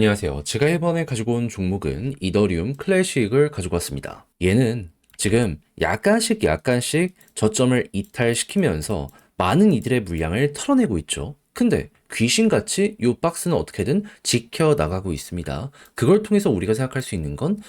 안녕하세요. 제가 이번에 가지고 온 종목은 이더리움 클래식을 가지고 왔습니다. 얘는 지금 약간씩 저점을 이탈시키면서 많은 이들의 물량을 털어내고 있죠. 근데 귀신같이 이 박스는 어떻게든 지켜나가고 있습니다. 그걸 통해서 우리가 생각할 수 있는 건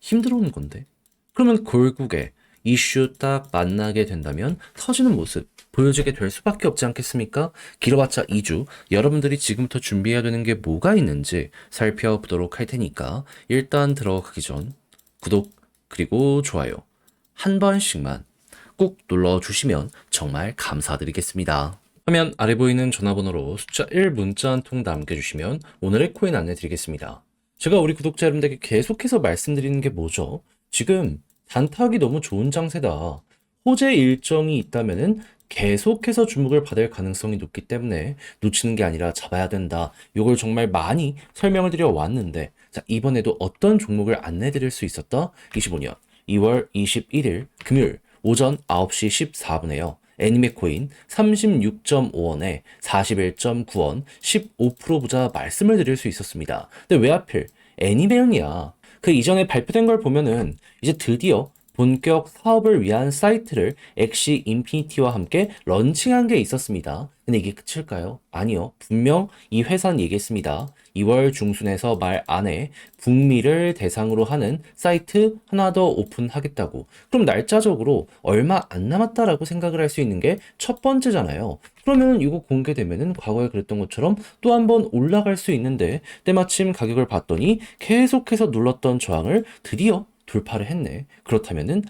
힘들어오는 건데. 그러면 결국에 이슈 딱 만나게 된다면 터지는 모습 보여주게 될 수밖에 없지 않겠습니까? 길어봤자 2주, 여러분들이 지금부터 준비해야 되는 게 뭐가 있는지 살펴보도록 할 테니까 일단 들어가기 전 구독 그리고 좋아요 한 번씩만 꼭 눌러주시면 정말 감사드리겠습니다. 화면 아래 보이는 전화번호로 숫자 1 문자 한 통 남겨주시면 오늘의 코인 안내드리겠습니다. 제가 우리 구독자 여러분들에게 계속해서 말씀드리는 게 뭐죠? 지금 단타하기 너무 좋은 장세다. 호재 일정이 있다면은 계속해서 주목을 받을 가능성이 높기 때문에 놓치는 게 아니라 잡아야 된다. 이걸 정말 많이 설명을 드려 왔는데, 자, 이번에도 어떤 종목을 안내 드릴 수 있었다? 25년 2월 21일 금요일 오전 9시 14분에요. 애니메코인 36.5원에 41.9원 15% 보자 말씀을 드릴 수 있었습니다. 근데 왜 하필 애니메용이야? 그 이전에 발표된 걸 보면은 이제 드디어 본격 사업을 위한 사이트를 엑시 인피니티와 함께 런칭한 게 있었습니다. 근데 이게 끝일까요? 아니요. 분명 이 회사는 얘기했습니다. 2월 중순에서 말 안에 북미를 대상으로 하는 사이트 하나 더 오픈하겠다고. 그럼 날짜적으로 얼마 안 남았다라고 생각을 할 수 있는 게 첫 번째잖아요. 그러면 이거 공개되면은 과거에 그랬던 것처럼 또 한 번 올라갈 수 있는데 때마침 가격을 봤더니 계속해서 눌렀던 저항을 드디어 돌파를 했네. 그렇다면은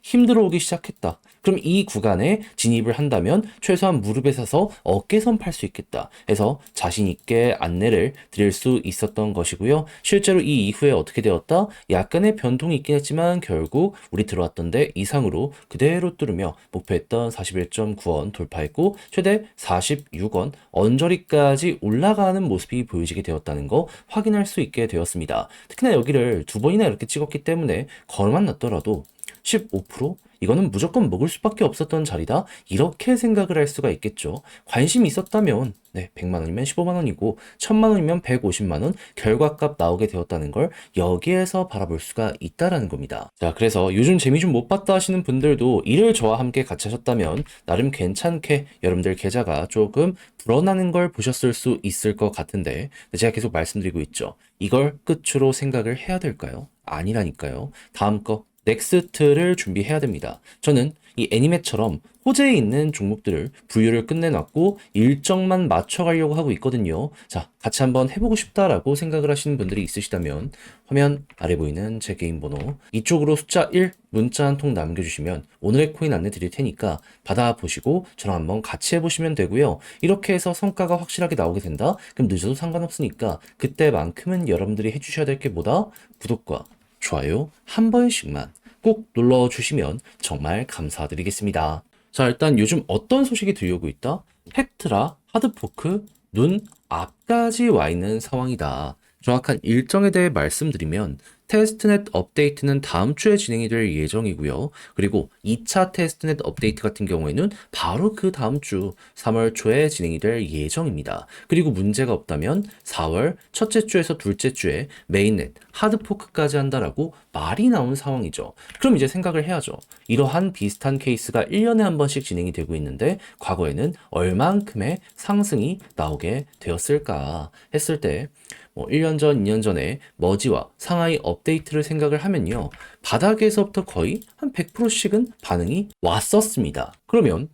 힘들어 오기 시작했다. 그럼 이 구간에 진입을 한다면 최소한 무릎에 서서 어깨선 팔 수 있겠다 해서 자신 있게 안내를 드릴 수 있었던 것이고요. 실제로 이 이후에 어떻게 되었다? 약간의 변동이 있긴 했지만 결국 우리 들어왔던 데 이상으로 그대로 뚫으며 목표했던 41.9원 돌파했고 최대 46원 언저리까지 올라가는 모습이 보여지게 되었다는 거 확인할 수 있게 되었습니다. 특히나 여기를 두 번이나 이렇게 찍었기 때문에 걸만 났더라도 15%? 이거는 무조건 먹을 수밖에 없었던 자리다. 이렇게 생각을 할 수가 있겠죠. 관심이 있었다면 100만 원이면 15만 원이고 1000만 원이면 150만 원 결과값 나오게 되었다는 걸 여기에서 바라볼 수가 있다라는 겁니다. 자, 그래서 요즘 재미 좀 못 봤다 하시는 분들도 이를 저와 함께 같이 하셨다면 나름 괜찮게 여러분들 계좌가 조금 불어나는 걸 보셨을 수 있을 것 같은데 제가 계속 말씀드리고 있죠. 이걸 끝으로 생각을 해야 될까요? 아니라니까요. 다음 거 넥스트를 준비해야 됩니다. 저는 이 애니메처럼 호재에 있는 종목들을 분류를 끝내놨고 일정만 맞춰가려고 하고 있거든요. 자, 같이 한번 해보고 싶다라고 생각을 하시는 분들이 있으시다면 화면 아래 보이는 제 개인 번호 이쪽으로 숫자 1 문자 한 통 남겨주시면 오늘의 코인 안내 드릴 테니까 받아보시고 저랑 한번 같이 해보시면 되고요. 이렇게 해서 성과가 확실하게 나오게 된다? 그럼 늦어도 상관없으니까 그때만큼은 여러분들이 해주셔야 될 게 뭐다? 구독과 좋아요 한 번씩만 꼭 눌러주시면 정말 감사드리겠습니다. 자, 일단 요즘 어떤 소식이 들려오고 있다? 팩트라, 하드포크, 눈 앞까지 와 있는 상황이다. 정확한 일정에 대해 말씀드리면 테스트넷 업데이트는 다음 주에 진행이 될 예정이고요. 그리고 2차 테스트넷 업데이트 같은 경우에는 바로 그 다음 주 3월 초에 진행이 될 예정입니다. 그리고 문제가 없다면 4월 첫째 주에서 둘째 주에 메인넷, 하드포크까지 한다라고 말이 나온 상황이죠. 그럼 이제 생각을 해야죠. 이러한 비슷한 케이스가 1년에 한 번씩 진행이 되고 있는데 과거에는 얼만큼의 상승이 나오게 되었을까 했을 때 1년 전, 2년 전에 머지와 상하이 업데이트를 생각을 하면요. 바닥에서부터 거의 한 100%씩은 반응이 왔었습니다. 그러면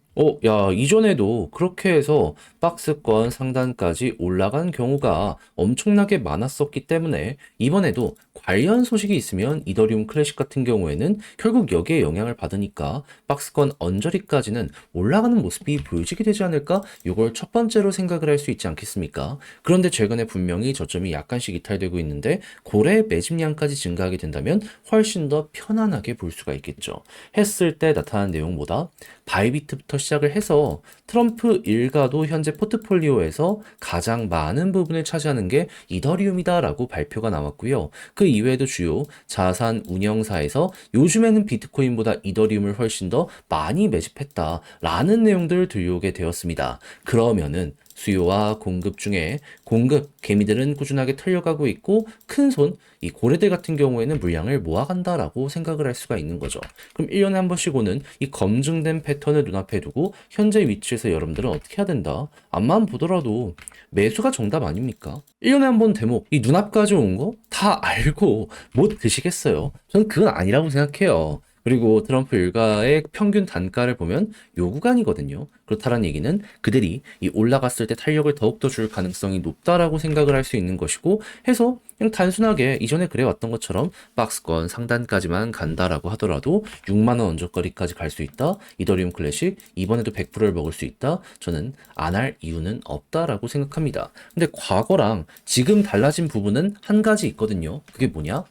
이전에도 그렇게 해서 박스권 상단까지 올라간 경우가 엄청나게 많았었기 때문에 이번에도 관련 소식이 있으면 이더리움 클래식 같은 경우에는 결국 여기에 영향을 받으니까 박스권 언저리까지는 올라가는 모습이 보여지게 되지 않을까? 이걸 첫 번째로 생각을 할 수 있지 않겠습니까? 그런데 최근에 분명히 저점이 약간씩 이탈되고 있는데 고래 매집량까지 증가하게 된다면 훨씬 더 편안하게 볼 수가 있겠죠. 했을 때 나타난 내용보다 바이비트부터 시작을 해서 트럼프 일가도 현재 포트폴리오에서 가장 많은 부분을 차지하는 게 이더리움이다라고 발표가 나왔고요. 그 이외에도 주요 자산 운영사에서 요즘에는 비트코인보다 이더리움을 훨씬 더 많이 매집했다라는 내용들을 들려오게 되었습니다. 그러면은 수요와 공급 중에 공급, 개미들은 꾸준하게 털려가고 있고 큰 손, 이 고래들 같은 경우에는 물량을 모아간다라고 생각을 할 수가 있는 거죠. 그럼 1년에 한 번씩 오는 이 검증된 패턴을 눈앞에 두고 현재 위치에서 여러분들은 어떻게 해야 된다? 앞만 보더라도 매수가 정답 아닙니까? 1년에 한 번 대목, 이 눈앞까지 온 거 다 알고 못 드시겠어요? 저는 그건 아니라고 생각해요. 그리고 트럼프 일가의 평균 단가를 보면 요 구간이거든요. 그렇다는 얘기는 그들이 이 올라갔을 때 탄력을 더욱더 줄 가능성이 높다라고 생각을 할 수 있는 것이고 해서 그냥 단순하게 이전에 그래왔던 것처럼 박스권 상단까지만 간다라고 하더라도 6만 원 언저거리까지 갈 수 있다. 이더리움 클래식 이번에도 100%를 먹을 수 있다. 저는 안 할 이유는 없다라고 생각합니다. 근데 과거랑 지금 달라진 부분은 한 가지 있거든요. 그게 뭐냐?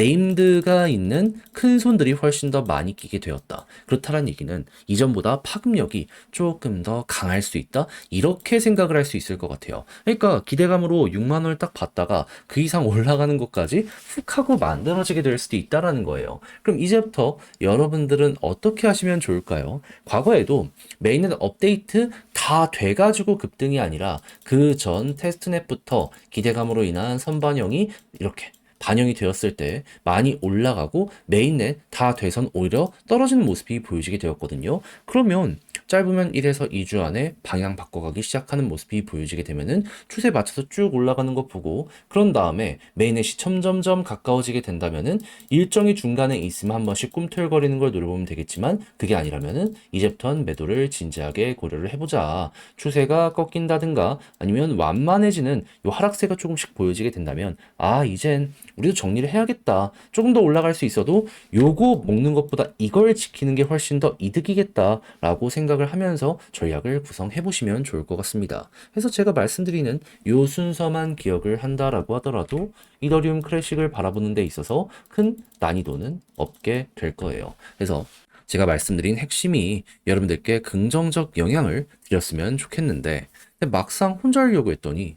네임드가 있는 큰 손들이 훨씬 더 많이 끼게 되었다. 그렇다는 얘기는 이전보다 파급력이 조금 더 강할 수 있다. 이렇게 생각을 할 수 있을 것 같아요. 그러니까 기대감으로 6만 원을 딱 받다가 그 이상 올라가는 것까지 훅 하고 만들어지게 될 수도 있다라는 거예요. 그럼 이제부터 여러분들은 어떻게 하시면 좋을까요? 과거에도 메인넷 업데이트 다 돼가지고 급등이 아니라 그 전 테스트넷부터 기대감으로 인한 선반영이 이렇게 반영이 되었을 때 많이 올라가고 메인넷 다 돼선 오히려 떨어지는 모습이 보여지게 되었거든요. 그러면 짧으면 1에서 2주 안에 방향 바꿔가기 시작하는 모습이 보여지게 되면은 추세 맞춰서 쭉 올라가는 거 보고 그런 다음에 메인넷이 점점점 가까워지게 된다면은 일정이 중간에 있으면 한 번씩 꿈틀거리는 걸 노려보면 되겠지만 그게 아니라면은 이제부터는 매도를 진지하게 고려를 해보자. 추세가 꺾인다든가 아니면 완만해지는 요 하락세가 조금씩 보여지게 된다면 이젠 우리도 정리를 해야겠다. 조금 더 올라갈 수 있어도 요거 먹는 것보다 이걸 지키는 게 훨씬 더 이득이겠다라고 생각을 하면서 전략을 구성해 보시면 좋을 것 같습니다. 그래서 제가 말씀드리는 요 순서만 기억을 한다라고 하더라도 이더리움 클래식을 바라보는 데 있어서 큰 난이도는 없게 될 거예요. 그래서 제가 말씀드린 핵심이 여러분들께 긍정적 영향을 드렸으면 좋겠는데 막상 혼자 하려고 했더니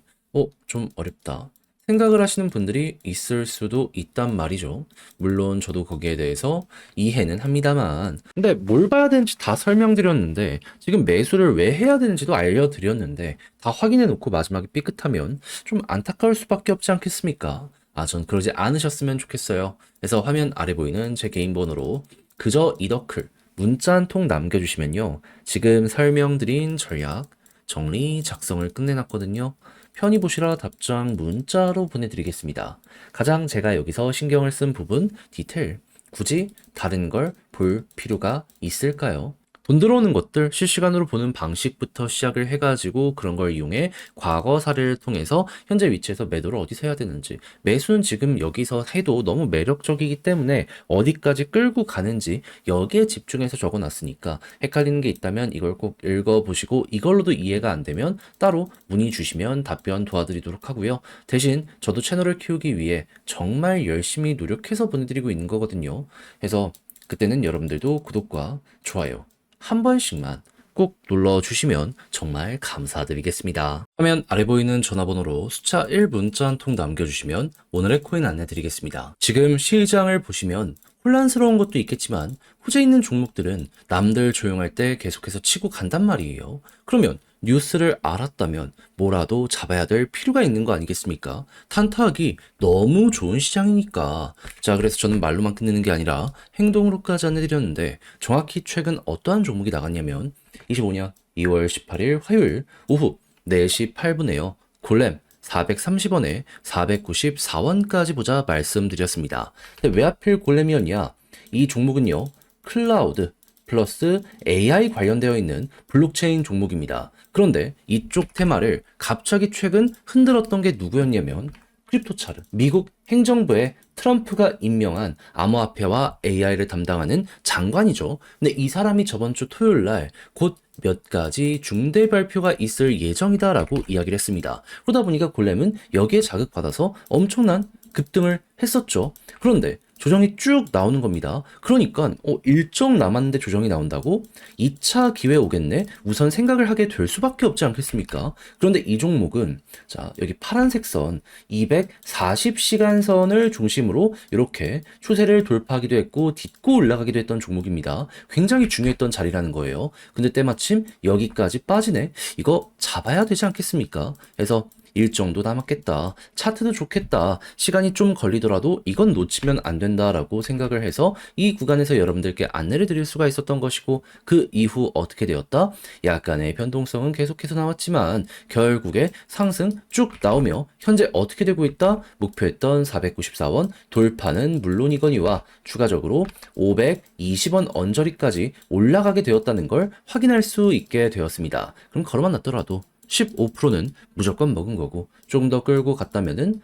좀 어렵다. 생각을 하시는 분들이 있을 수도 있단 말이죠. 물론 저도 거기에 대해서 이해는 합니다만. 근데 뭘 봐야 되는지 다 설명드렸는데, 지금 매수를 왜 해야 되는지도 알려드렸는데, 다 확인해 놓고 마지막에 삐끗하면 좀 안타까울 수밖에 없지 않겠습니까? 전 그러지 않으셨으면 좋겠어요. 그래서 화면 아래 보이는 제 개인 번호로 그저 이더클 문자 한 통 남겨주시면요. 지금 설명드린 전략, 정리, 작성을 끝내놨거든요. 편히 보시라 답장 문자로 보내드리겠습니다. 가장 제가 여기서 신경을 쓴 부분, 디테일, 굳이 다른 걸 볼 필요가 있을까요? 돈 들어오는 것들 실시간으로 보는 방식부터 시작을 해가지고 그런 걸 이용해 과거 사례를 통해서 현재 위치에서 매도를 어디서 해야 되는지 매수는 지금 여기서 해도 너무 매력적이기 때문에 어디까지 끌고 가는지 여기에 집중해서 적어놨으니까 헷갈리는 게 있다면 이걸 꼭 읽어보시고 이걸로도 이해가 안 되면 따로 문의 주시면 답변 도와드리도록 하고요. 대신 저도 채널을 키우기 위해 정말 열심히 노력해서 보내드리고 있는 거거든요. 그래서 그때는 여러분들도 구독과 좋아요 한 번씩만 꼭 눌러주시면 정말 감사드리겠습니다. 화면 아래 보이는 전화번호로 숫자 1 문자 한 통 남겨주시면 오늘의 코인 안내드리겠습니다. 지금 시장을 보시면 혼란스러운 것도 있겠지만 호재 있는 종목들은 남들 조용할 때 계속해서 치고 간단 말이에요. 그러면 뉴스를 알았다면 뭐라도 잡아야 될 필요가 있는 거 아니겠습니까? 탄타하기 너무 좋은 시장이니까. 자, 그래서 저는 말로만 끝내는 게 아니라 행동으로까지 안내드렸는데 정확히 최근 어떠한 종목이 나갔냐면 25년 2월 18일 화요일 오후 4시 8분에요. 골렘 430원에 494원까지 보자 말씀드렸습니다. 근데 왜 하필 골렘이었냐? 이 종목은요. 클라우드 플러스 AI 관련되어 있는 블록체인 종목입니다. 그런데 이쪽 테마를 갑자기 최근 흔들었던 게 누구였냐면 크립토차르, 미국 행정부의 트럼프가 임명한 암호화폐와 AI를 담당하는 장관이죠. 근데 이 사람이 저번 주 토요일 날 곧 몇 가지 중대 발표가 있을 예정이다라고 이야기를 했습니다. 그러다 보니까 골렘은 여기에 자극받아서 엄청난 급등을 했었죠. 그런데 조정이 쭉 나오는 겁니다. 그러니까 일정 남았는데 조정이 나온다고? 2차 기회 오겠네? 우선 생각을 하게 될 수밖에 없지 않겠습니까? 그런데 이 종목은 자, 여기 파란색 선 240시간 선을 중심으로 이렇게 추세를 돌파하기도 했고 딛고 올라가기도 했던 종목입니다. 굉장히 중요했던 자리라는 거예요. 근데 때마침 여기까지 빠지네? 이거 잡아야 되지 않겠습니까? 그래서 일정도 남았겠다. 차트도 좋겠다. 시간이 좀 걸리더라도 이건 놓치면 안 된다라고 생각을 해서 이 구간에서 여러분들께 안내를 드릴 수가 있었던 것이고 그 이후 어떻게 되었다? 약간의 변동성은 계속해서 나왔지만 결국에 상승 쭉 나오며 현재 어떻게 되고 있다? 목표했던 494원 돌파는 물론이거니와 추가적으로 520원 언저리까지 올라가게 되었다는 걸 확인할 수 있게 되었습니다. 그럼 걸어만 놨더라도 15%는 무조건 먹은 거고 조금 더 끌고 갔다면은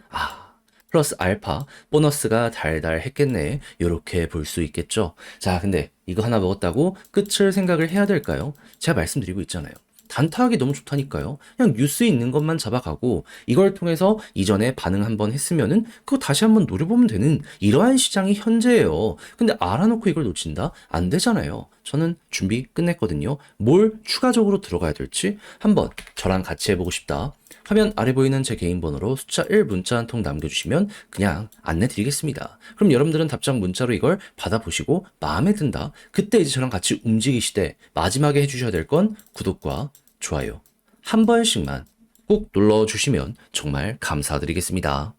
플러스 알파 보너스가 달달했겠네 이렇게 볼 수 있겠죠. 자, 근데 이거 하나 먹었다고 끝을 생각을 해야 될까요? 제가 말씀드리고 있잖아요. 단타하기 너무 좋다니까요. 그냥 뉴스에 있는 것만 잡아가고 이걸 통해서 이전에 반응 한번 했으면은 그거 다시 한번 노려보면 되는 이러한 시장이 현재예요. 근데 알아놓고 이걸 놓친다? 안 되잖아요. 저는 준비 끝냈거든요. 뭘 추가적으로 들어가야 될지 한번 저랑 같이 해보고 싶다. 화면 아래 보이는 제 개인 번호로 숫자 1 문자 한 통 남겨주시면 그냥 안내 드리겠습니다. 그럼 여러분들은 답장 문자로 이걸 받아보시고 마음에 든다. 그때 이제 저랑 같이 움직이시되 마지막에 해주셔야 될 건 구독과 좋아요 한 번씩만 꼭 눌러주시면 정말 감사드리겠습니다.